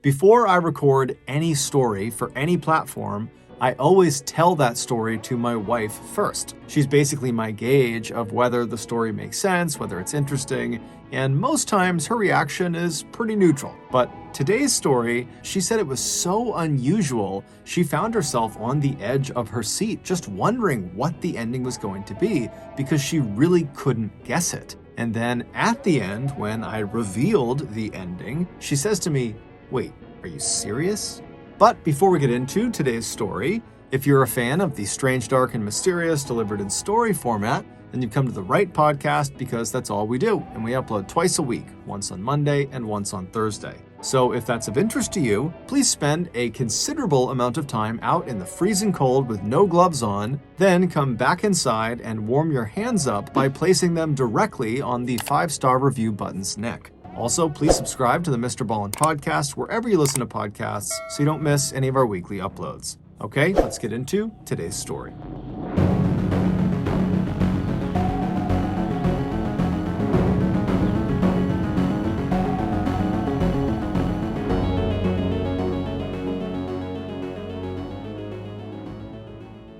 Before I record any story for any platform, I always tell that story to my wife first. She's basically my gauge of whether the story makes sense, whether it's interesting, and most times her reaction is pretty neutral. But today's story, she said it was so unusual, she found herself on the edge of her seat, just wondering what the ending was going to be because she really couldn't guess it. And then at the end, when I revealed the ending, she says to me, "Wait, are you serious?" But before we get into today's story, if you're a fan of the strange, dark, and mysterious delivered in story format, then you've come to the right podcast because that's all we do. And we upload twice a week, once on Monday and once on Thursday. So if that's of interest to you, please spend a considerable amount of time out in the freezing cold with no gloves on, then come back inside and warm your hands up by placing them directly on the 5-star review button's neck. Also, please subscribe to the Mr. Ballen Podcast wherever you listen to podcasts so you don't miss any of our weekly uploads. Okay, let's get into today's story.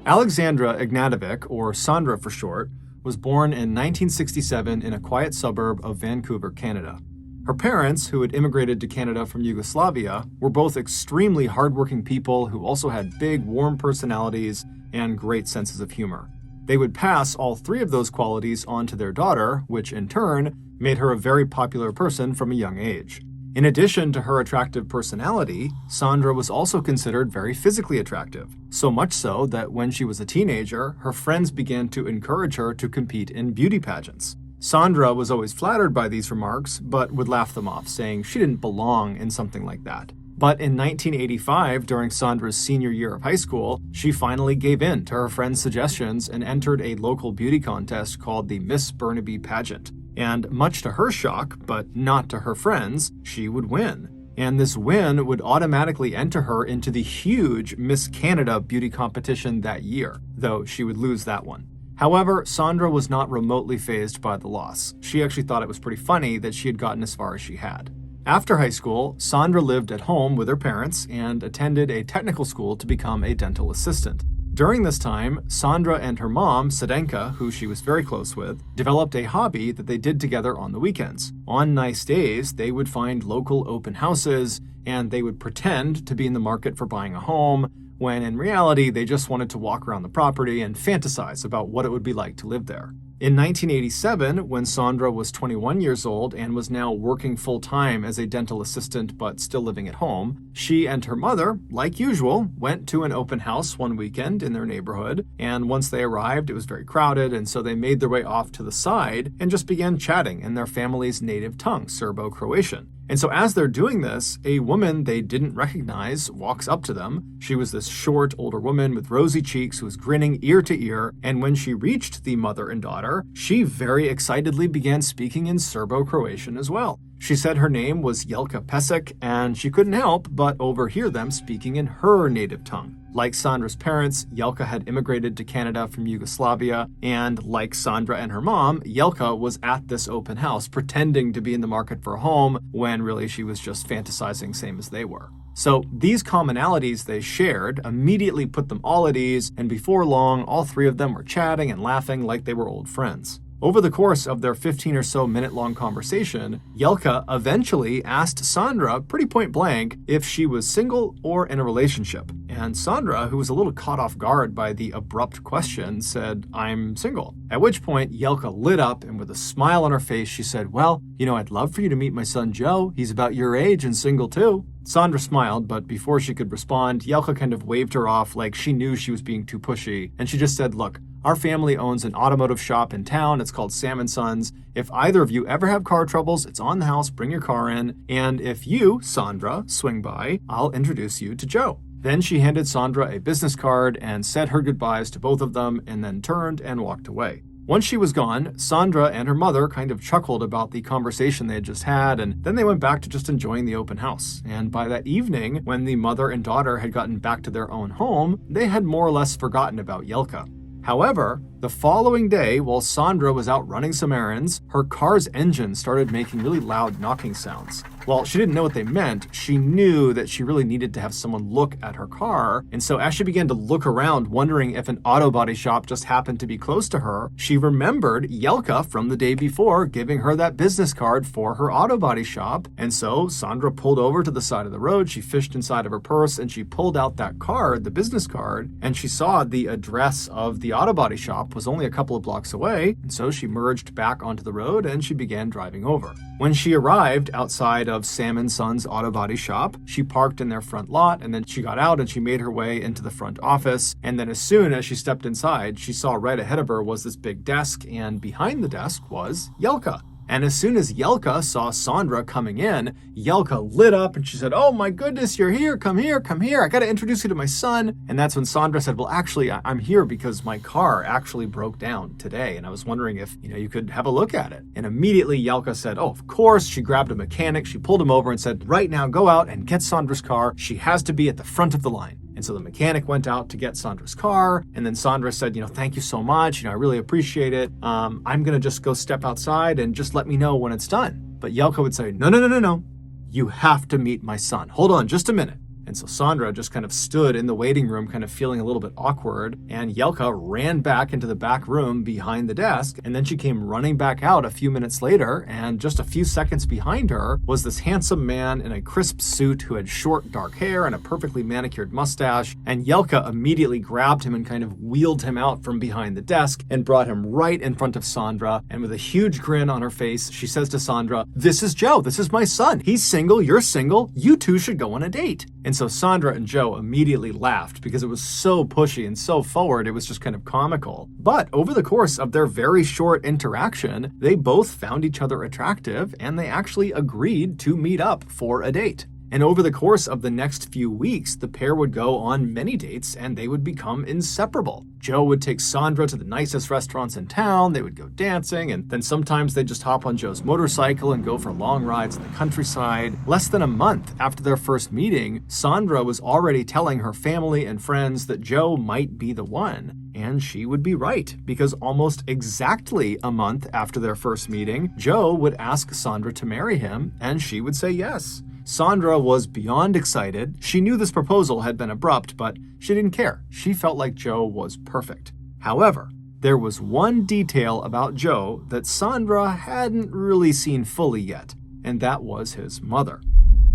Alexandra Ignatovic, or Sandra for short, was born in 1967 in a quiet suburb of Vancouver, Canada. Her parents, who had immigrated to Canada from Yugoslavia, were both extremely hardworking people who also had big, warm personalities and great senses of humor. They would pass all three of those qualities on to their daughter, which in turn made her a very popular person from a young age. In addition to her attractive personality, Sandra was also considered very physically attractive, so much so that when she was a teenager, her friends began to encourage her to compete in beauty pageants. Sandra was always flattered by these remarks, but would laugh them off, saying she didn't belong in something like that. But in 1985, during Sandra's senior year of high school, she finally gave in to her friends' suggestions and entered a local beauty contest called the Miss Burnaby pageant. And much to her shock, but not to her friends, she would win. And this win would automatically enter her into the huge Miss Canada beauty competition that year, though she would lose that one. However, Sandra was not remotely fazed by the loss. She actually thought it was pretty funny that she had gotten as far as she had. After high school, Sandra lived at home with her parents and attended a technical school to become a dental assistant. During this time, Sandra and her mom, Sedenka, who she was very close with, developed a hobby that they did together on the weekends. On nice days, they would find local open houses, and they would pretend to be in the market for buying a home, when in reality, they just wanted to walk around the property and fantasize about what it would be like to live there. In 1987, when Sandra was 21 years old and was now working full-time as a dental assistant but still living at home, she and her mother, like usual, went to an open house one weekend in their neighborhood, and once they arrived, it was very crowded, and so they made their way off to the side and just began chatting in their family's native tongue, Serbo-Croatian. And so as they're doing this, a woman they didn't recognize walks up to them. She was this short, older woman with rosy cheeks who was grinning ear to ear, and when she reached the mother and daughter, she very excitedly began speaking in Serbo-Croatian as well. She said her name was Jelka Pesek, and she couldn't help but overhear them speaking in her native tongue. Like Sandra's parents, Jelka had immigrated to Canada from Yugoslavia, and like Sandra and her mom, Jelka was at this open house pretending to be in the market for a home when really she was just fantasizing same as they were. So these commonalities they shared immediately put them all at ease, and before long, all three of them were chatting and laughing like they were old friends. Over the course of their 15 or so minute-long conversation, Jelka eventually asked Sandra pretty point blank if she was single or in a relationship. And Sandra, who was a little caught off guard by the abrupt question, said, "I'm single." At which point, Jelka lit up, and with a smile on her face, she said, "Well, I'd love for you to meet my son Joe. He's about your age and single too." Sandra smiled, but before she could respond, Jelka kind of waved her off like she knew she was being too pushy, and she just said, "Look, our family owns an automotive shop in town. It's called Sam & Sons. If either of you ever have car troubles, it's on the house. Bring your car in. And if you, Sandra, swing by, I'll introduce you to Joe." Then she handed Sandra a business card and said her goodbyes to both of them and then turned and walked away. Once she was gone, Sandra and her mother kind of chuckled about the conversation they had just had, and then they went back to just enjoying the open house. And by that evening, when the mother and daughter had gotten back to their own home, they had more or less forgotten about Jelka. However, the following day, while Sandra was out running some errands, her car's engine started making really loud knocking sounds. Well, she didn't know what they meant. She knew that she really needed to have someone look at her car. And so as she began to look around, wondering if an auto body shop just happened to be close to her, she remembered Yelka from the day before giving her that business card for her auto body shop. And so Sandra pulled over to the side of the road. She fished inside of her purse and she pulled out that card, the business card, and she saw the address of the auto body shop was only a couple of blocks away. And so she merged back onto the road and she began driving over. When she arrived outside of Sam & Son's auto body shop, she parked in their front lot, and then she got out and she made her way into the front office. And then as soon as she stepped inside, she saw right ahead of her was this big desk, and behind the desk was Yelka. And as soon as Yelka saw Sandra coming in, Yelka lit up and she said, "Oh my goodness, you're here. Come here, come here. I got to introduce you to my son." And that's when Sandra said, "Well, actually, I'm here because my car actually broke down today. And I was wondering if, you could have a look at it." And immediately Yelka said, "Oh, of course." She grabbed a mechanic. She pulled him over and said, "Right now, go out and get Sandra's car. She has to be at the front of the line." And so the mechanic went out to get Sandra's car. And then Sandra said, "Thank you so much. I really appreciate it. I'm going to just go step outside and just let me know when it's done." But Yelka would say, No. You have to meet my son. Hold on just a minute." And so Sandra just kind of stood in the waiting room, kind of feeling a little bit awkward. And Yelka ran back into the back room behind the desk. And then she came running back out a few minutes later. And just a few seconds behind her was this handsome man in a crisp suit who had short, dark hair and a perfectly manicured mustache. And Yelka immediately grabbed him and kind of wheeled him out from behind the desk and brought him right in front of Sandra. And with a huge grin on her face, she says to Sandra, "This is Joe. This is my son. He's single. You're single. You two should go on a date." And so Sandra and Joe immediately laughed because it was so pushy and so forward, it was just kind of comical. But over the course of their very short interaction, they both found each other attractive and they actually agreed to meet up for a date. And over the course of the next few weeks, the pair would go on many dates and they would become inseparable. Joe would take Sandra to the nicest restaurants in town, they would go dancing, and then sometimes they'd just hop on Joe's motorcycle and go for long rides in the countryside. Less than a month after their first meeting, Sandra was already telling her family and friends that Joe might be the one. And she would be right, because almost exactly a month after their first meeting, Joe would ask Sandra to marry him, and she would say yes. Sandra was beyond excited. She knew this proposal had been abrupt, but she didn't care. She felt like Joe was perfect. However, there was one detail about Joe that Sandra hadn't really seen fully yet, and that was his mother.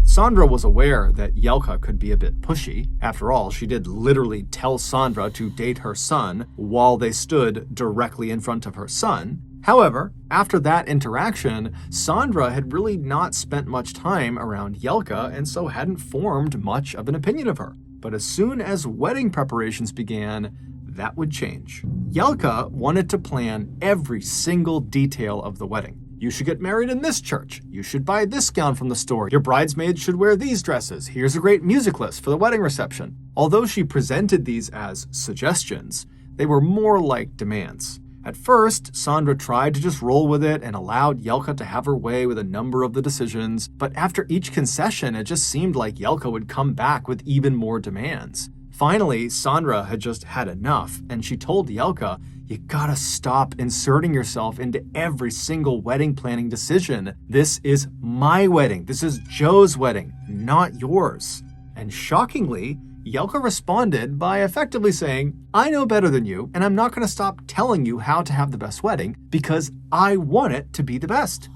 Sandra was aware that Yelka could be a bit pushy. After all, she did literally tell Sandra to date her son while they stood directly in front of her son. However, after that interaction, Sandra had really not spent much time around Yelka and so hadn't formed much of an opinion of her. But as soon as wedding preparations began, that would change. Yelka wanted to plan every single detail of the wedding. You should get married in this church. You should buy this gown from the store. Your bridesmaids should wear these dresses. Here's a great music list for the wedding reception. Although she presented these as suggestions, they were more like demands. At first, Sandra tried to just roll with it and allowed Yelka to have her way with a number of the decisions, but after each concession, it just seemed like Yelka would come back with even more demands. Finally, Sandra had just had enough, and she told Yelka, "You gotta stop inserting yourself into every single wedding planning decision. This is my wedding. This is Joe's wedding, not yours." And shockingly, Yelka responded by effectively saying, "I know better than you, and I'm not going to stop telling you how to have the best wedding because I want it to be the best."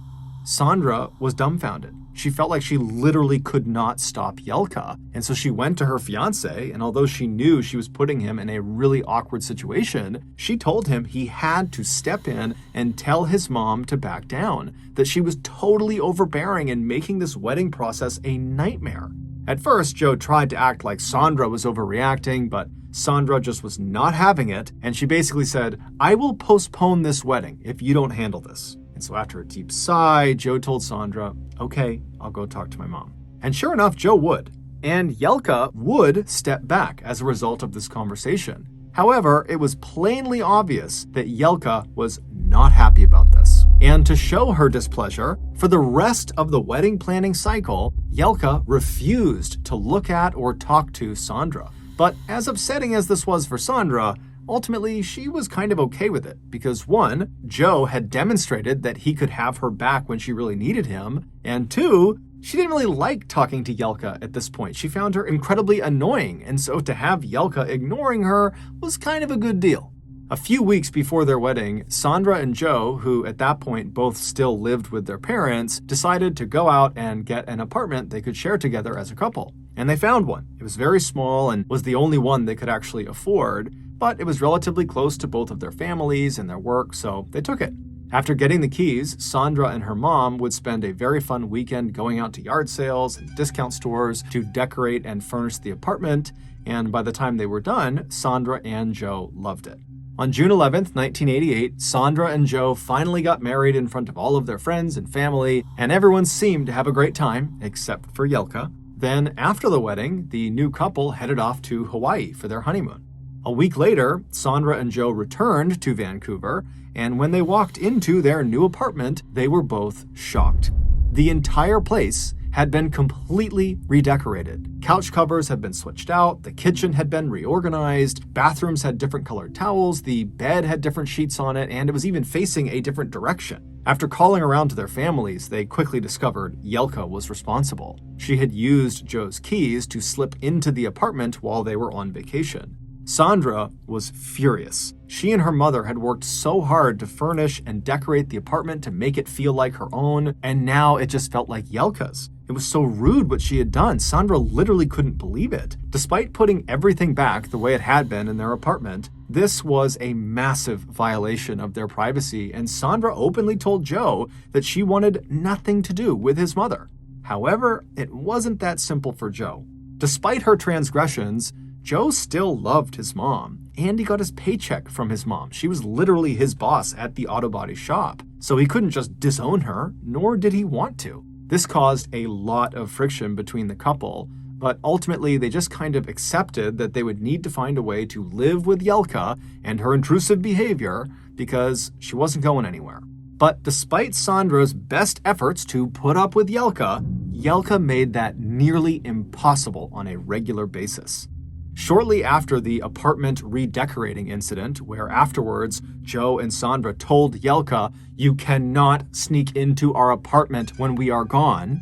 Sandra was dumbfounded. She felt like she literally could not stop Yelka, and so she went to her fiancé, and although she knew she was putting him in a really awkward situation, she told him he had to step in and tell his mom to back down, that she was totally overbearing and making this wedding process a nightmare. At first, Joe tried to act like Sandra was overreacting, but Sandra just was not having it, and she basically said, "I will postpone this wedding if you don't handle this." And so after a deep sigh, Joe told Sandra, "Okay, I'll go talk to my mom." And sure enough, Joe would. And Yelka would step back as a result of this conversation. However, it was plainly obvious that Yelka was not happy about this. And to show her displeasure, for the rest of the wedding planning cycle, Yelka refused to look at or talk to Sandra. But as upsetting as this was for Sandra, ultimately she was kind of okay with it because 1, Joe had demonstrated that he could have her back when she really needed him, and 2, She didn't really like talking to Yelka at this point. She found her incredibly annoying, and so to have Yelka ignoring her was kind of a good deal. A few weeks before their wedding, Sandra and Joe, who at that point both still lived with their parents, decided to go out and get an apartment they could share together as a couple. And they found one. It was very small and was the only one they could actually afford, but it was relatively close to both of their families and their work, so they took it. After getting the keys, Sandra and her mom would spend a very fun weekend going out to yard sales and discount stores to decorate and furnish the apartment, and by the time they were done, Sandra and Joe loved it. On June 11th, 1988, Sandra and Joe finally got married in front of all of their friends and family, and everyone seemed to have a great time, except for Yelka. Then, after the wedding, the new couple headed off to Hawaii for their honeymoon. A week later, Sandra and Joe returned to Vancouver, and when they walked into their new apartment, they were both shocked. The entire place had been completely redecorated. Couch covers had been switched out, the kitchen had been reorganized, bathrooms had different colored towels, the bed had different sheets on it, and it was even facing a different direction. After calling around to their families, they quickly discovered Yelka was responsible. She had used Joe's keys to slip into the apartment while they were on vacation. Sandra was furious. She and her mother had worked so hard to furnish and decorate the apartment to make it feel like her own, and now it just felt like Yelka's. It was so rude what she had done. Sandra literally couldn't believe it. Despite putting everything back the way it had been in their apartment, this was a massive violation of their privacy, and Sandra openly told Joe that she wanted nothing to do with his mother. However, it wasn't that simple for Joe. Despite her transgressions, Joe still loved his mom, and he got his paycheck from his mom. She was literally his boss at the auto body shop, so he couldn't just disown her, nor did he want to. This caused a lot of friction between the couple, but ultimately they just kind of accepted that they would need to find a way to live with Yelka and her intrusive behavior because she wasn't going anywhere. But despite Sandra's best efforts to put up with Yelka, Yelka made that nearly impossible on a regular basis. Shortly after the apartment redecorating incident, where afterwards Joe and Sandra told Yelka, "You cannot sneak into our apartment when we are gone,"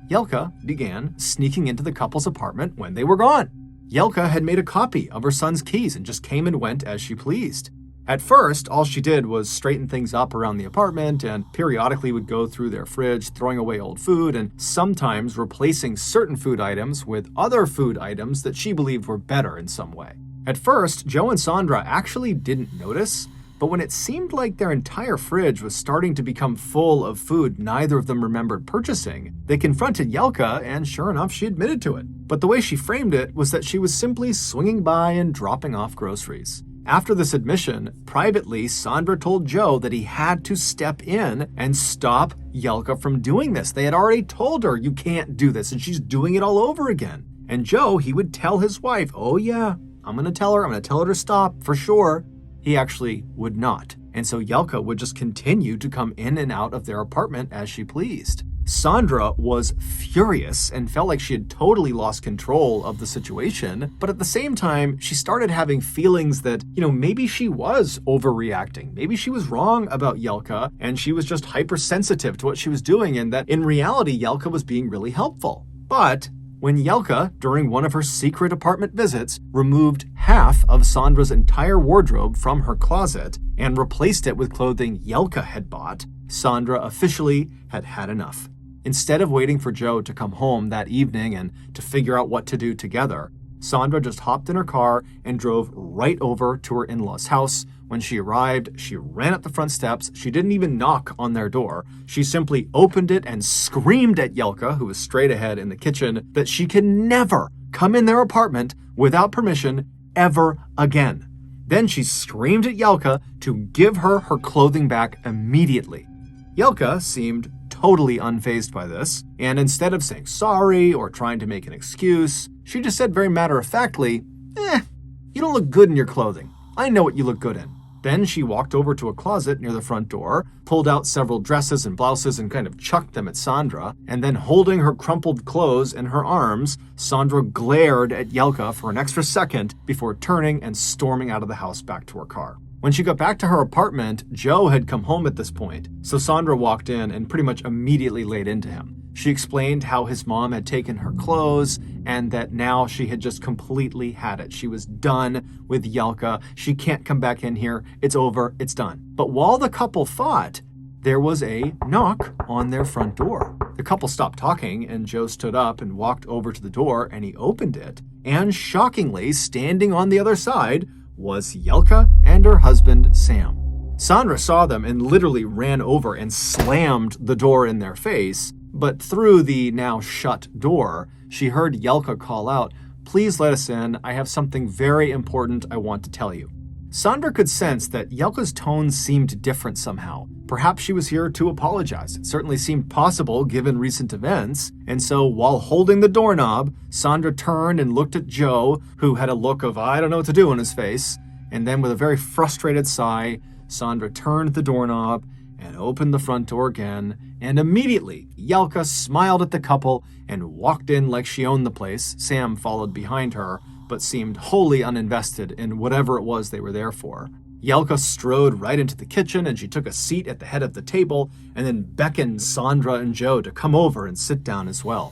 Yelka began sneaking into the couple's apartment when they were gone. Yelka had made a copy of her son's keys and just came and went as she pleased. At first, all she did was straighten things up around the apartment and periodically would go through their fridge, throwing away old food and sometimes replacing certain food items with other food items that she believed were better in some way. At first, Joe and Sandra actually didn't notice, but when it seemed like their entire fridge was starting to become full of food neither of them remembered purchasing, they confronted Yelka, and sure enough, she admitted to it. But the way she framed it was that she was simply swinging by and dropping off groceries. After this admission, privately, Sandra told Joe that he had to step in and stop Yelka from doing this. They had already told her, "You can't do this," and she's doing it all over again. And Joe, he would tell his wife, "Oh yeah, I'm going to tell her to stop, for sure." He actually would not. And so Yelka would just continue to come in and out of their apartment as she pleased. Sandra was furious and felt like she had totally lost control of the situation, but at the same time, she started having feelings that, maybe she was overreacting. Maybe she was wrong about Yelka, and she was just hypersensitive to what she was doing, and that in reality, Yelka was being really helpful. But when Yelka, during one of her secret apartment visits, removed half of Sandra's entire wardrobe from her closet and replaced it with clothing Yelka had bought, Sandra officially had had enough. Instead of waiting for Joe to come home that evening and to figure out what to do together, Sandra just hopped in her car and drove right over to her in-laws' house. When she arrived, she ran up the front steps. She didn't even knock on their door. She simply opened it and screamed at Yelka, who was straight ahead in the kitchen, that she can never come in their apartment without permission ever again. Then she screamed at Yelka to give her her clothing back immediately. Yelka seemed totally unfazed by this, and instead of saying sorry or trying to make an excuse, she just said very matter-of-factly, "You don't look good in your clothing. I know what you look good in." Then she walked over to a closet near the front door, pulled out several dresses and blouses and kind of chucked them at Sandra, and then holding her crumpled clothes in her arms, Sandra glared at Yelka for an extra second before turning and storming out of the house back to her car. When she got back to her apartment, Joe had come home at this point, so Sandra walked in and pretty much immediately laid into him. She explained how his mom had taken her clothes and that now she had just completely had it. She was done with Yelka. She can't come back in here. It's over. It's done. But while the couple fought, there was a knock on their front door. The couple stopped talking, and Joe stood up and walked over to the door, and he opened it. And shockingly, standing on the other side was Yelka and her husband, Sam. Sandra saw them and literally ran over and slammed the door in their face. But through the now shut door, she heard Yelka call out, "Please let us in. I have something very important I want to tell you." Sandra could sense that Yelka's tone seemed different somehow. Perhaps she was here to apologize. It certainly seemed possible given recent events. And so while holding the doorknob, Sandra turned and looked at Joe, who had a look of I don't know what to do on his face. And then with a very frustrated sigh, Sandra turned the doorknob and opened the front door again, and immediately Yelka smiled at the couple and walked in like she owned the place. Sam followed behind her, but seemed wholly uninvested in whatever it was they were there for. Yelka strode right into the kitchen, and she took a seat at the head of the table and then beckoned Sandra and Joe to come over and sit down as well.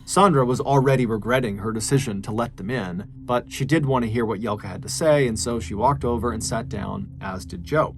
Sandra was already regretting her decision to let them in, but she did want to hear what Yelka had to say, and so she walked over and sat down, as did Joe.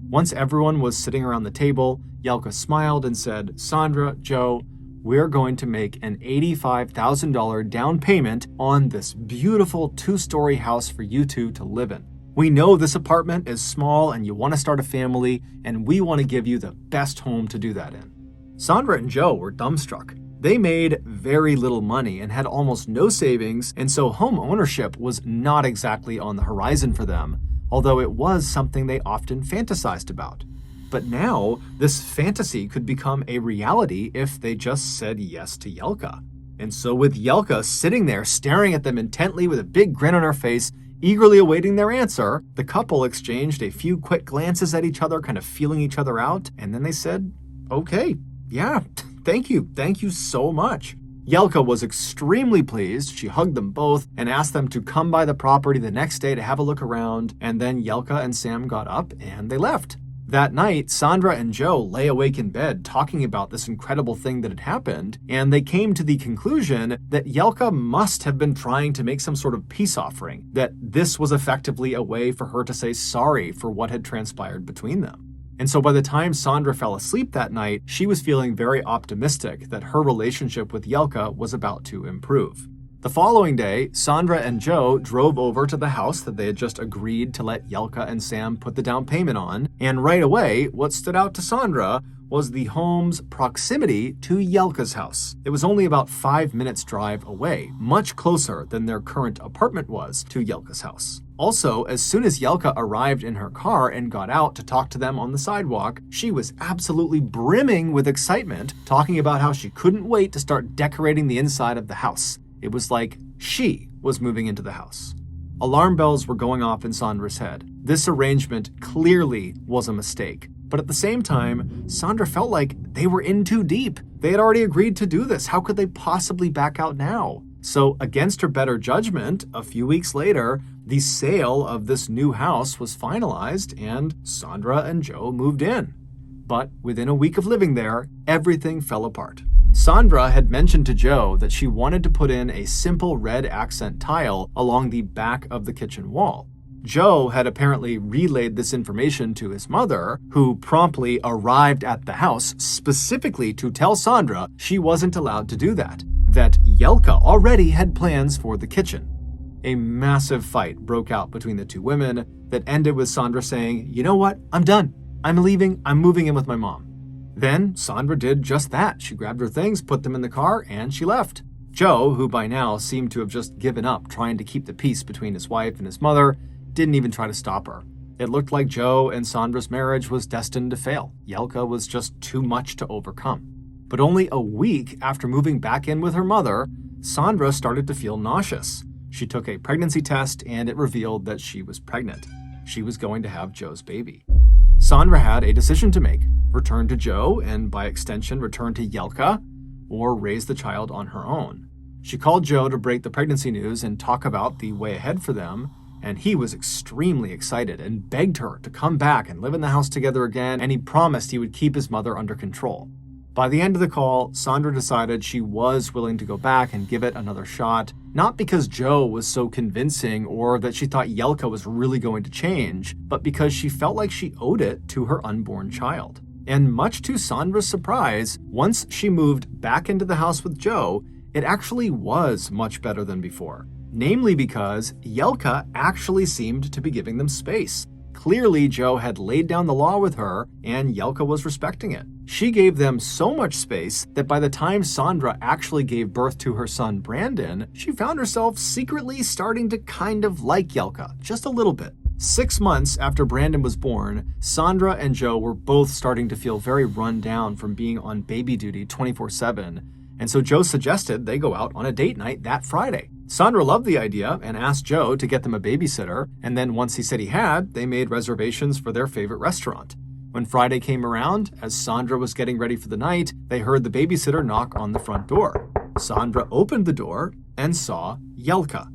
Once everyone was sitting around the table, Yelka smiled and said, "Sandra, Joe, we're going to make an $85,000 down payment on this beautiful 2-story house for you two to live in. We know this apartment is small and you want to start a family, and we want to give you the best home to do that in." Sandra and Joe were dumbstruck. They made very little money and had almost no savings, and so home ownership was not exactly on the horizon for them, although it was something they often fantasized about. But now, this fantasy could become a reality if they just said yes to Yelka. And so with Yelka sitting there staring at them intently with a big grin on her face, eagerly awaiting their answer, the couple exchanged a few quick glances at each other, kind of feeling each other out, and then they said, "Okay, yeah, thank you so much." Yelka was extremely pleased. She hugged them both and asked them to come by the property the next day to have a look around, and then Yelka and Sam got up and they left. That night, Sandra and Joe lay awake in bed talking about this incredible thing that had happened, and they came to the conclusion that Yelka must have been trying to make some sort of peace offering, that this was effectively a way for her to say sorry for what had transpired between them. And so by the time Sandra fell asleep that night, she was feeling very optimistic that her relationship with Yelka was about to improve. The following day, Sandra and Joe drove over to the house that they had just agreed to let Yelka and Sam put the down payment on, and right away, what stood out to Sandra was the home's proximity to Yelka's house. It was only about 5 minutes drive away, much closer than their current apartment was to Yelka's house. Also, as soon as Yelka arrived in her car and got out to talk to them on the sidewalk, she was absolutely brimming with excitement, talking about how she couldn't wait to start decorating the inside of the house. It was like she was moving into the house. Alarm bells were going off in Sandra's head. This arrangement clearly was a mistake. But at the same time, Sandra felt like they were in too deep. They had already agreed to do this. How could they possibly back out now? So against her better judgment, a few weeks later, the sale of this new house was finalized and Sandra and Joe moved in. But within a week of living there, everything fell apart. Sandra had mentioned to Joe that she wanted to put in a simple red accent tile along the back of the kitchen wall. Joe had apparently relayed this information to his mother, who promptly arrived at the house specifically to tell Sandra she wasn't allowed to do that Yelka already had plans for the kitchen. A massive fight broke out between the two women that ended with Sandra saying, "You know what? I'm done. I'm leaving. I'm moving in with my mom." Then Sandra did just that. She grabbed her things, put them in the car, and she left. Joe, who by now seemed to have just given up trying to keep the peace between his wife and his mother, didn't even try to stop her. It looked like Joe and Sandra's marriage was destined to fail. Yelka was just too much to overcome. But only a week after moving back in with her mother, Sandra started to feel nauseous. She took a pregnancy test and it revealed that she was pregnant. She was going to have Joe's baby. Sandra had a decision to make: return to Joe and by extension return to Yelka, or raise the child on her own. She called Joe to break the pregnancy news and talk about the way ahead for them, and he was extremely excited and begged her to come back and live in the house together again, and he promised he would keep his mother under control. By the end of the call, Sandra decided she was willing to go back and give it another shot, not because Joe was so convincing or that she thought Yelka was really going to change, but because she felt like she owed it to her unborn child. And much to Sandra's surprise, once she moved back into the house with Joe, it actually was much better than before. Namely because Yelka actually seemed to be giving them space. Clearly, Joe had laid down the law with her, and Yelka was respecting it. She gave them so much space that by the time Sandra actually gave birth to her son Brandon, she found herself secretly starting to kind of like Yelka, just a little bit. 6 months after Brandon was born, Sandra and Joe were both starting to feel very run down from being on baby duty 24/7, and so Joe suggested they go out on a date night that Friday. Sandra loved the idea and asked Joe to get them a babysitter, and then once he said he had, they made reservations for their favorite restaurant. When Friday came around, as Sandra was getting ready for the night, they heard the babysitter knock on the front door. Sandra opened the door and saw Yelka.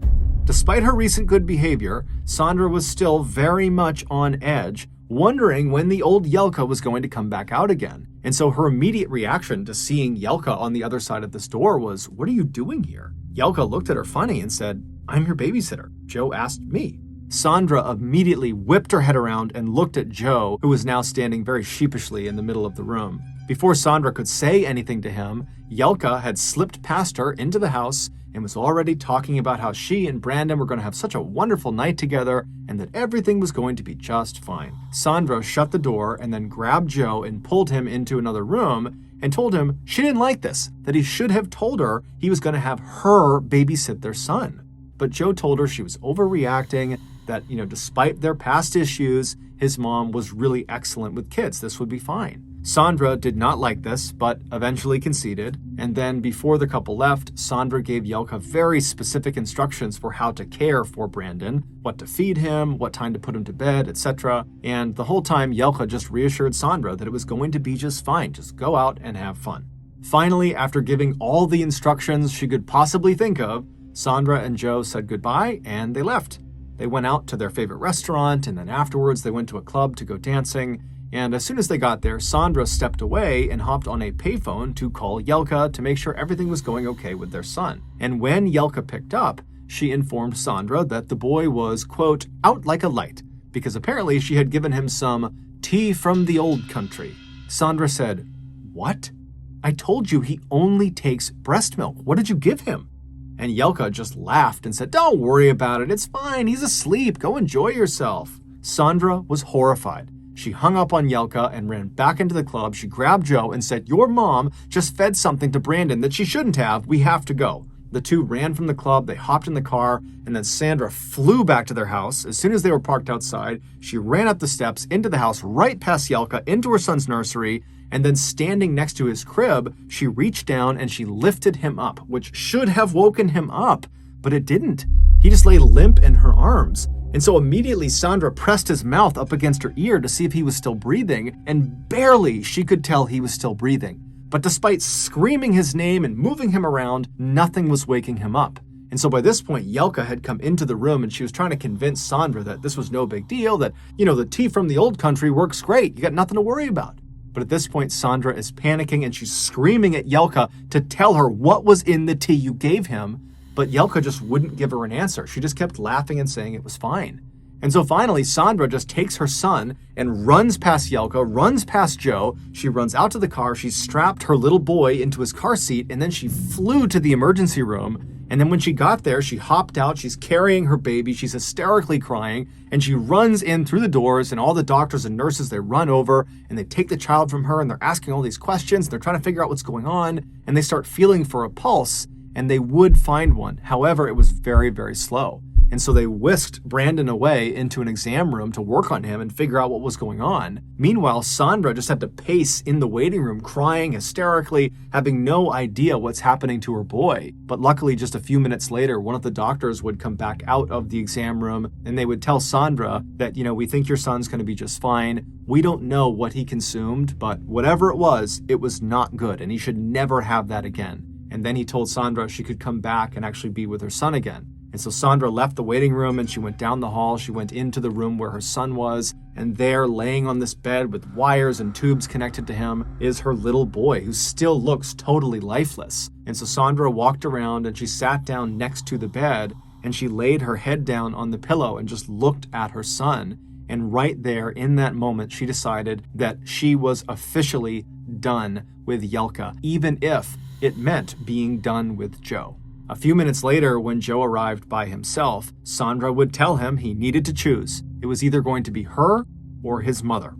Despite her recent good behavior, Sandra was still very much on edge, wondering when the old Yelka was going to come back out again. And so her immediate reaction to seeing Yelka on the other side of this door was, "What are you doing here?" Yelka looked at her funny and said, "I'm your babysitter. Joe asked me." Sandra immediately whipped her head around and looked at Joe, who was now standing very sheepishly in the middle of the room. Before Sandra could say anything to him, Yelka had slipped past her into the house and was already talking about how she and Brandon were going to have such a wonderful night together and that everything was going to be just fine. Sandra shut the door and then grabbed Joe and pulled him into another room and told him she didn't like this, that he should have told her he was going to have her babysit their son. But Joe told her she was overreacting, that, despite their past issues, his mom was really excellent with kids. This would be fine. Sandra did not like this, but eventually conceded. And then before the couple left, Sandra gave Yelka very specific instructions for how to care for Brandon, what to feed him, what time to put him to bed, etc. And the whole time, Yelka just reassured Sandra that it was going to be just fine. Just go out and have fun. Finally, after giving all the instructions she could possibly think of, Sandra and Joe said goodbye and they left. They went out to their favorite restaurant, and then afterwards they went to a club to go dancing. And as soon as they got there, Sandra stepped away and hopped on a payphone to call Yelka to make sure everything was going okay with their son. And when Yelka picked up, she informed Sandra that the boy was, quote, out like a light, because apparently she had given him some tea from the old country. Sandra said, "What? I told you he only takes breast milk. What did you give him?" And Yelka just laughed and said, "Don't worry about it. It's fine. He's asleep. Go enjoy yourself." Sandra was horrified. She hung up on Yelka and ran back into the club. She grabbed Joe and said, "Your mom just fed something to Brandon that she shouldn't have. We have to go." The two ran from the club. They hopped in the car, and then Sandra flew back to their house. As soon as they were parked outside, she ran up the steps into the house, right past Yelka, into her son's nursery, and then standing next to his crib, she reached down and she lifted him up, which should have woken him up, but it didn't. He just lay limp in her arms. And so immediately Sandra pressed his mouth up against her ear to see if he was still breathing, and barely she could tell he was still breathing. But despite screaming his name and moving him around, nothing was waking him up. And so by this point, Yelka had come into the room and she was trying to convince Sandra that this was no big deal, that, the tea from the old country works great. You got nothing to worry about. But at this point, Sandra is panicking and she's screaming at Yelka to tell her what was in the tea you gave him. But Yelka just wouldn't give her an answer. She just kept laughing and saying it was fine. And so finally, Sandra just takes her son and runs past Yelka, runs past Joe. She runs out to the car. She strapped her little boy into his car seat, and then she flew to the emergency room. And then when she got there, she hopped out. She's carrying her baby. She's hysterically crying. And she runs in through the doors, and all the doctors and nurses, they run over and they take the child from her, and they're asking all these questions. They're trying to figure out what's going on, and they start feeling for a pulse, and they would find one. However, it was very, very slow. And so they whisked Brandon away into an exam room to work on him and figure out what was going on. Meanwhile, Sandra just had to pace in the waiting room, crying hysterically, having no idea what's happening to her boy. But luckily, just a few minutes later, one of the doctors would come back out of the exam room and they would tell Sandra that, we think your son's going to be just fine. We don't know what he consumed, but whatever it was not good, and he should never have that again. And then he told Sandra she could come back and actually be with her son again. And so Sandra left the waiting room and she went down the hall. She went into the room where her son was. And there, laying on this bed with wires and tubes connected to him, is her little boy, who still looks totally lifeless. And so Sandra walked around and she sat down next to the bed and she laid her head down on the pillow and just looked at her son. And right there, in that moment, she decided that she was officially done with Yelka, even if it meant being done with Joe. A few minutes later, when Joe arrived by himself, Sandra would tell him he needed to choose. It was either going to be her or his mother.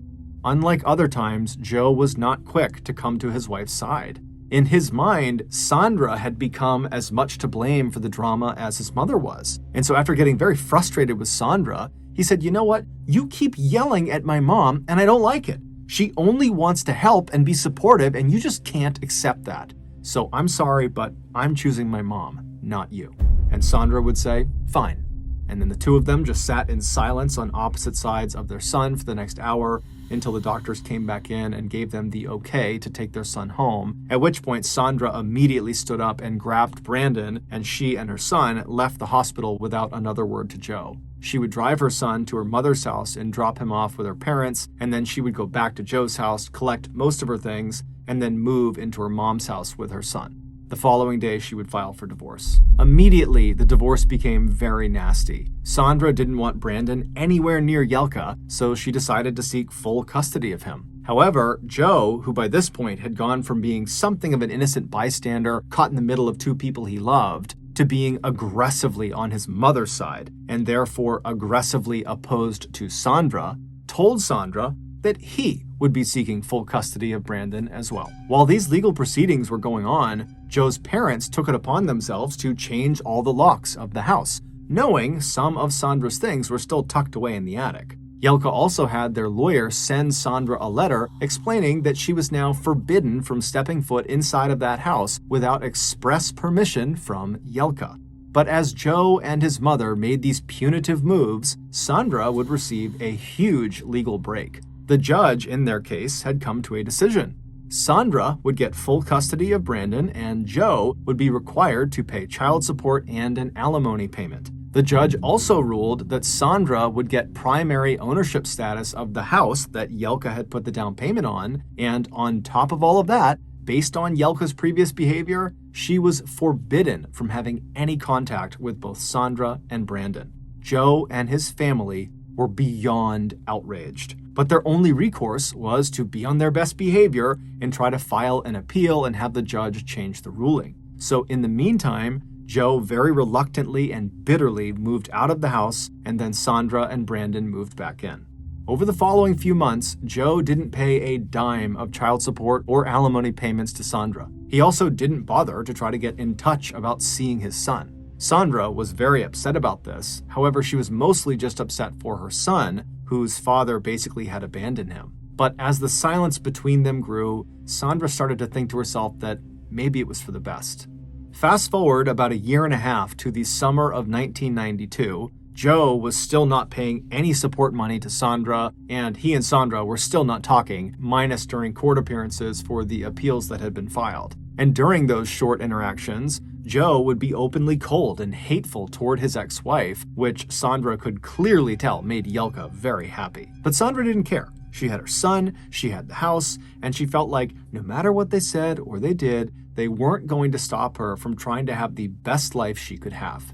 Unlike other times, Joe was not quick to come to his wife's side. In his mind, Sandra had become as much to blame for the drama as his mother was. And so after getting very frustrated with Sandra, he said, "You know what? You keep yelling at my mom, and I don't like it. She only wants to help and be supportive, and you just can't accept that. So I'm sorry, but I'm choosing my mom, not you." And Sandra would say, "Fine." And then the two of them just sat in silence on opposite sides of their son for the next hour until the doctors came back in and gave them the okay to take their son home, at which point Sandra immediately stood up and grabbed Brandon, and she and her son left the hospital without another word to Joe. She would drive her son to her mother's house and drop him off with her parents, and then she would go back to Joe's house, collect most of her things, and then move into her mom's house with her son. The following day, she would file for divorce. Immediately, the divorce became very nasty. Sandra didn't want Brandon anywhere near Yelka, so she decided to seek full custody of him. However, Joe, who by this point had gone from being something of an innocent bystander caught in the middle of two people he loved, to being aggressively on his mother's side, and therefore aggressively opposed to Sandra, told Sandra that he would be seeking full custody of Brandon as well. While these legal proceedings were going on, Joe's parents took it upon themselves to change all the locks of the house, knowing some of Sandra's things were still tucked away in the attic. Yelka also had their lawyer send Sandra a letter explaining that she was now forbidden from stepping foot inside of that house without express permission from Yelka. But as Joe and his mother made these punitive moves, Sandra would receive a huge legal break. The judge in their case had come to a decision. Sandra would get full custody of Brandon, and Joe would be required to pay child support and an alimony payment. The judge also ruled that Sandra would get primary ownership status of the house that Yelka had put the down payment on, and on top of all of that, based on Yelka's previous behavior, she was forbidden from having any contact with both Sandra and Brandon. Joe and his family were beyond outraged, but their only recourse was to be on their best behavior and try to file an appeal and have the judge change the ruling. So in the meantime, Joe very reluctantly and bitterly moved out of the house, and then Sandra and Brandon moved back in. Over the following few months, Joe didn't pay a dime of child support or alimony payments to Sandra. He also didn't bother to try to get in touch about seeing his son. Sandra was very upset about this. However, she was mostly just upset for her son, whose father basically had abandoned him. But as the silence between them grew, Sandra started to think to herself that maybe it was for the best. Fast forward about a year and a half to the summer of 1992, Joe was still not paying any support money to Sandra, and he and Sandra were still not talking, minus during court appearances for the appeals that had been filed. And during those short interactions, Joe would be openly cold and hateful toward his ex-wife, which Sandra could clearly tell made Yelka very happy. But Sandra didn't care. She had her son, she had the house, and she felt like no matter what they said or they did, they weren't going to stop her from trying to have the best life she could have.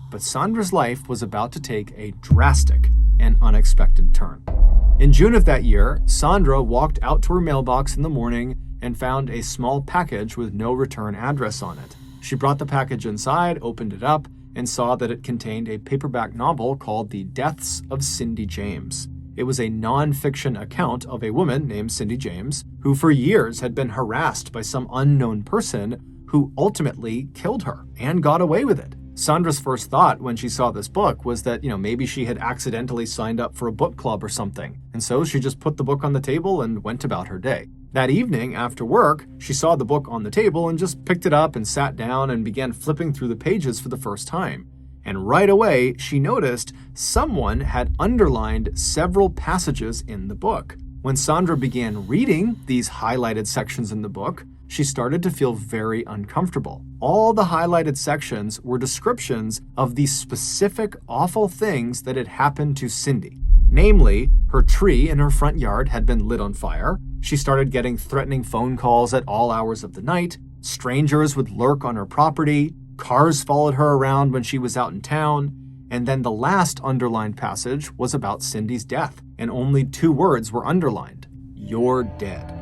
But Sandra's life was about to take a drastic and unexpected turn. In June of that year, Sandra walked out to her mailbox in the morning and found a small package with no return address on it. She brought the package inside, opened it up, and saw that it contained a paperback novel called The Deaths of Cindy James. It was a non-fiction account of a woman named Cindy James, who for years had been harassed by some unknown person who ultimately killed her and got away with it. Sandra's first thought when she saw this book was that, maybe she had accidentally signed up for a book club or something. And so she just put the book on the table and went about her day. That evening, after work, she saw the book on the table and just picked it up and sat down and began flipping through the pages for the first time. And right away, she noticed someone had underlined several passages in the book. When Sandra began reading these highlighted sections in the book, she started to feel very uncomfortable. All the highlighted sections were descriptions of the specific awful things that had happened to Cindy. Namely, her tree in her front yard had been lit on fire. She started getting threatening phone calls at all hours of the night. Strangers would lurk on her property. Cars followed her around when she was out in town. And then the last underlined passage was about Cindy's death, and only 2 words were underlined: "You're dead."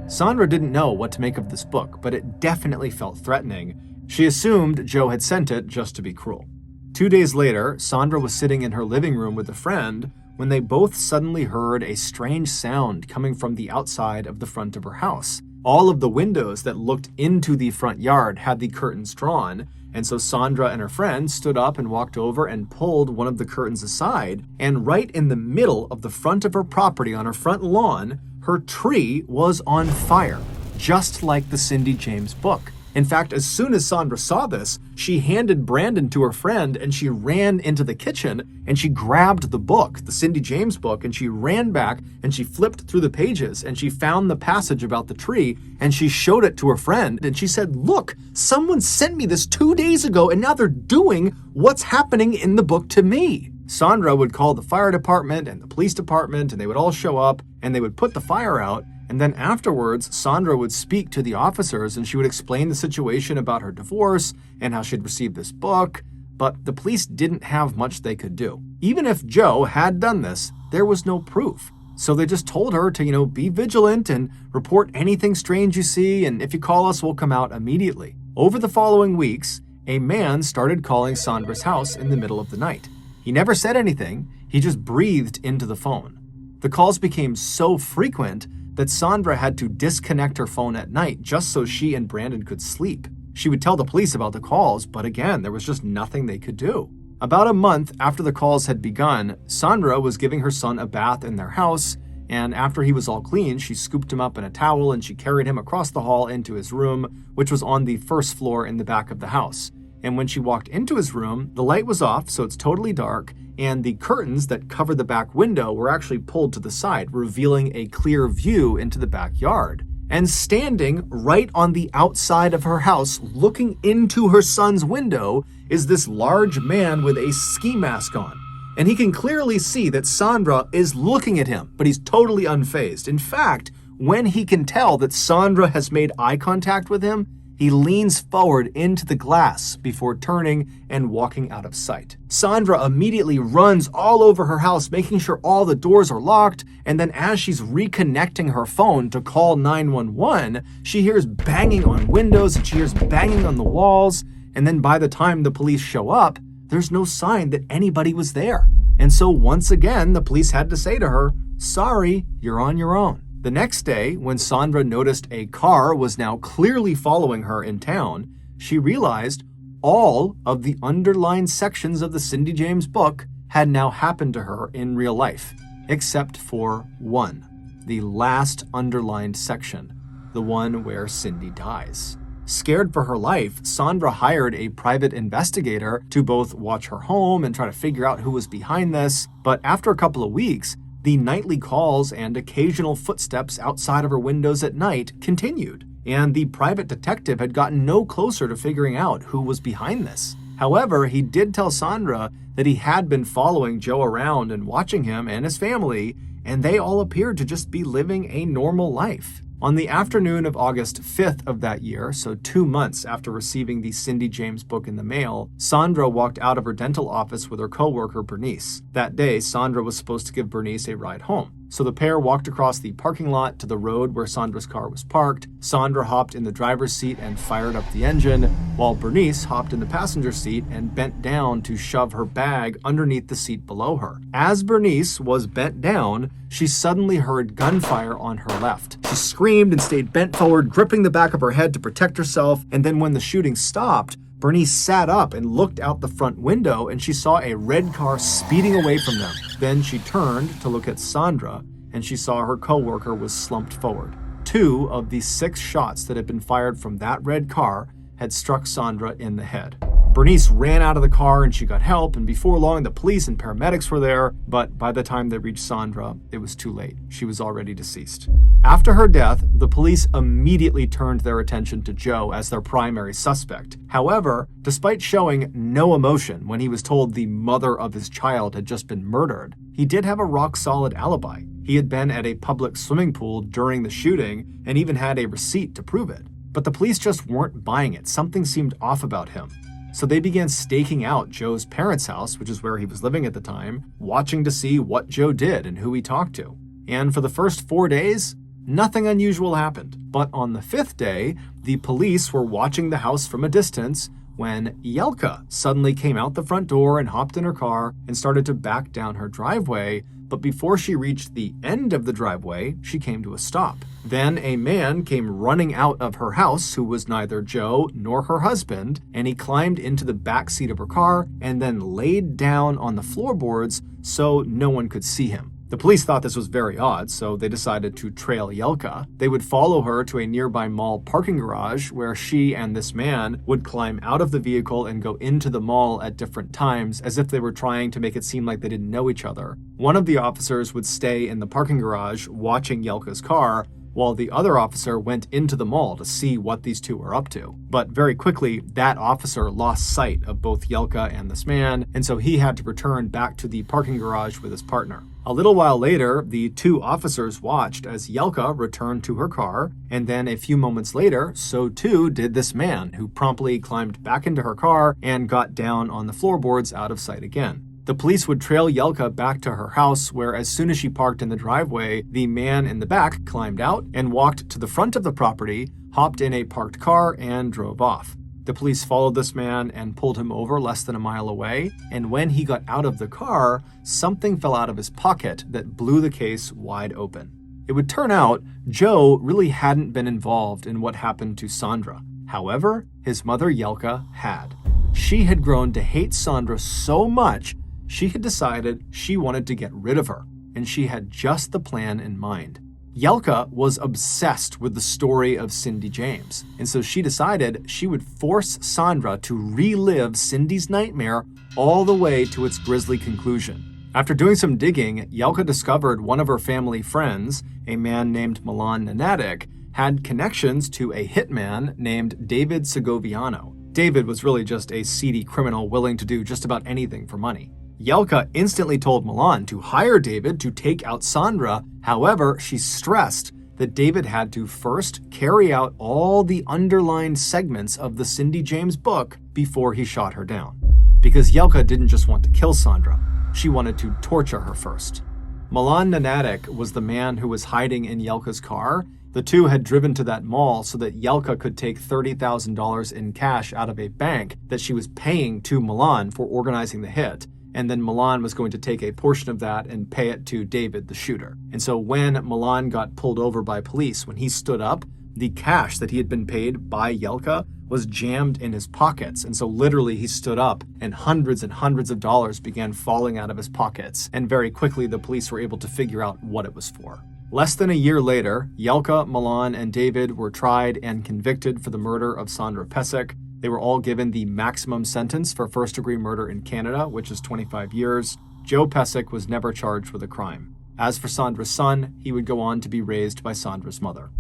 Sandra didn't know what to make of this book, but it definitely felt threatening. She assumed Joe had sent it just to be cruel. 2 days later, Sandra was sitting in her living room with a friend when they both suddenly heard a strange sound coming from the outside of the front of her house. All of the windows that looked into the front yard had the curtains drawn, and so Sandra and her friend stood up and walked over and pulled one of the curtains aside, and right in the middle of the front of her property on her front lawn, her tree was on fire, just like the Cindy James book. In fact, as soon as Sandra saw this, she handed Brandon to her friend and she ran into the kitchen and she grabbed the book, the Cindy James book, and she ran back and she flipped through the pages and she found the passage about the tree and she showed it to her friend and she said, "Look, someone sent me this 2 days ago and now they're doing what's happening in the book to me." Sandra would call the fire department and the police department and they would all show up and they would put the fire out. And then afterwards, Sandra would speak to the officers and she would explain the situation about her divorce and how she'd received this book, but the police didn't have much they could do. Even if Joe had done this, there was no proof. So they just told her to, be vigilant and report anything strange you see, and if you call us, we'll come out immediately. Over the following weeks, a man started calling Sandra's house in the middle of the night. He never said anything, he just breathed into the phone. The calls became so frequent that Sandra had to disconnect her phone at night just so she and Brandon could sleep. She would tell the police about the calls, but again, there was just nothing they could do. About a month after the calls had begun, Sandra was giving her son a bath in their house, and after he was all clean, she scooped him up in a towel and she carried him across the hall into his room, which was on the first floor in the back of the house. And when she walked into his room, the light was off, so it's totally dark, and the curtains that covered the back window were actually pulled to the side, revealing a clear view into the backyard. And standing right on the outside of her house, looking into her son's window, is this large man with a ski mask on. And he can clearly see that Sandra is looking at him, but he's totally unfazed. In fact, when he can tell that Sandra has made eye contact with him, he leans forward into the glass before turning and walking out of sight. Sandra immediately runs all over her house, making sure all the doors are locked, and then as she's reconnecting her phone to call 911, she hears banging on windows and she hears banging on the walls, and then by the time the police show up, there's no sign that anybody was there. And so once again, the police had to say to her, "Sorry, you're on your own." The next day, when Sandra noticed a car was now clearly following her in town, she realized all of the underlined sections of the Cindy James book had now happened to her in real life, except for one, the last underlined section, the one where Cindy dies. Scared for her life, Sandra hired a private investigator to both watch her home and try to figure out who was behind this, but after a couple of weeks, the nightly calls and occasional footsteps outside of her windows at night continued, and the private detective had gotten no closer to figuring out who was behind this. However, he did tell Sandra that he had been following Joe around and watching him and his family, and they all appeared to just be living a normal life. On the afternoon of August 5th of that year, so 2 months after receiving the Cindy James book in the mail, Sandra walked out of her dental office with her coworker Bernice. That day, Sandra was supposed to give Bernice a ride home. So the pair walked across the parking lot to the road where Sandra's car was parked. Sandra hopped in the driver's seat and fired up the engine, while Bernice hopped in the passenger seat and bent down to shove her bag underneath the seat below her. As Bernice was bent down, she suddenly heard gunfire on her left. She screamed and stayed bent forward, gripping the back of her head to protect herself, and then when the shooting stopped, Bernice sat up and looked out the front window and she saw a red car speeding away from them. Then she turned to look at Sandra and she saw her coworker was slumped forward. 2 of the 6 shots that had been fired from that red car had struck Sandra in the head. Bernice ran out of the car and she got help, and before long the police and paramedics were there, but by the time they reached Sandra, it was too late. She was already deceased. After her death, the police immediately turned their attention to Joe as their primary suspect. However, despite showing no emotion when he was told the mother of his child had just been murdered, he did have a rock-solid alibi. He had been at a public swimming pool during the shooting and even had a receipt to prove it. But the police just weren't buying it. Something seemed off about him. So they began staking out Joe's parents' house, which is where he was living at the time, watching to see what Joe did and who he talked to. And for the first 4 days, nothing unusual happened. But on the 5th day, the police were watching the house from a distance when Yelka suddenly came out the front door and hopped in her car and started to back down her driveway. But before she reached the end of the driveway, she came to a stop. Then a man came running out of her house who was neither Joe nor her husband, and he climbed into the back seat of her car and then laid down on the floorboards so no one could see him. The police thought this was very odd, so they decided to trail Yelka. They would follow her to a nearby mall parking garage where she and this man would climb out of the vehicle and go into the mall at different times as if they were trying to make it seem like they didn't know each other. One of the officers would stay in the parking garage watching Yelka's car, while the other officer went into the mall to see what these two were up to. But very quickly, that officer lost sight of both Yelka and this man, and so he had to return back to the parking garage with his partner. A little while later, the two officers watched as Yelka returned to her car, and then a few moments later, so too did this man, who promptly climbed back into her car and got down on the floorboards out of sight again. The police would trail Yelka back to her house, where as soon as she parked in the driveway, the man in the back climbed out and walked to the front of the property, hopped in a parked car, and drove off. The police followed this man and pulled him over less than a mile away, and when he got out of the car, something fell out of his pocket that blew the case wide open. It would turn out Joe really hadn't been involved in what happened to Sandra. However, his mother Yelka had. She had grown to hate Sandra so much she had decided she wanted to get rid of her, and she had just the plan in mind. Yelka was obsessed with the story of Cindy James, and so she decided she would force Sandra to relive Cindy's nightmare all the way to its grisly conclusion. After doing some digging, Yelka discovered one of her family friends, a man named Milan Nanatic, had connections to a hitman named David Segoviano. David was really just a seedy criminal willing to do just about anything for money. Yelka instantly told Milan to hire David to take out Sandra. However, she stressed that David had to first carry out all the underlined segments of the Cindy James book before he shot her down. Because Yelka didn't just want to kill Sandra, she wanted to torture her first. Milan Nanatic was the man who was hiding in Yelka's car. The two had driven to that mall so that Yelka could take $30,000 in cash out of a bank that she was paying to Milan for organizing the hit. And then Milan was going to take a portion of that and pay it to David, the shooter. And so when Milan got pulled over by police, when he stood up, the cash that he had been paid by Yelka was jammed in his pockets. And so literally he stood up and hundreds of dollars began falling out of his pockets. And very quickly the police were able to figure out what it was for. Less than a year later, Yelka, Milan, and David were tried and convicted for the murder of Sandra Pesek. They were all given the maximum sentence for first-degree murder in Canada, which is 25 years. Joe Pesek was never charged with a crime. As for Sandra's son, he would go on to be raised by Sandra's mother.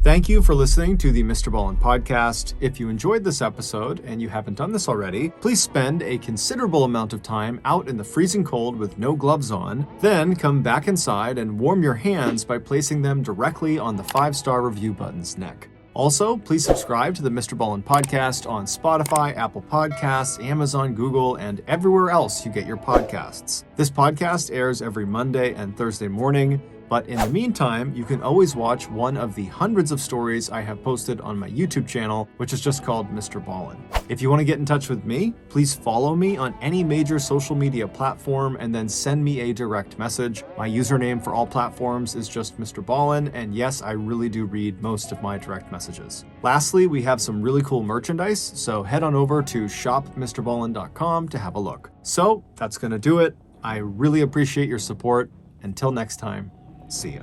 Thank you for listening to the Mr. Ballen Podcast. If you enjoyed this episode and you haven't done this already, please spend a considerable amount of time out in the freezing cold with no gloves on, then come back inside and warm your hands by placing them directly on the 5-star review button's neck. Also, please subscribe to the Mr. Ballen Podcast on Spotify, Apple Podcasts, Amazon, Google, and everywhere else you get your podcasts. This podcast airs every Monday and Thursday morning, but in the meantime, you can always watch one of the hundreds of stories I have posted on my YouTube channel, which is just called Mr. Ballen. If you want to get in touch with me, please follow me on any major social media platform and then send me a direct message. My username for all platforms is just Mr. Ballen, and yes, I really do read most of my direct messages. Lastly, we have some really cool merchandise, so head on over to shopmrballen.com to have a look. So that's going to do it. I really appreciate your support. Until next time, see ya.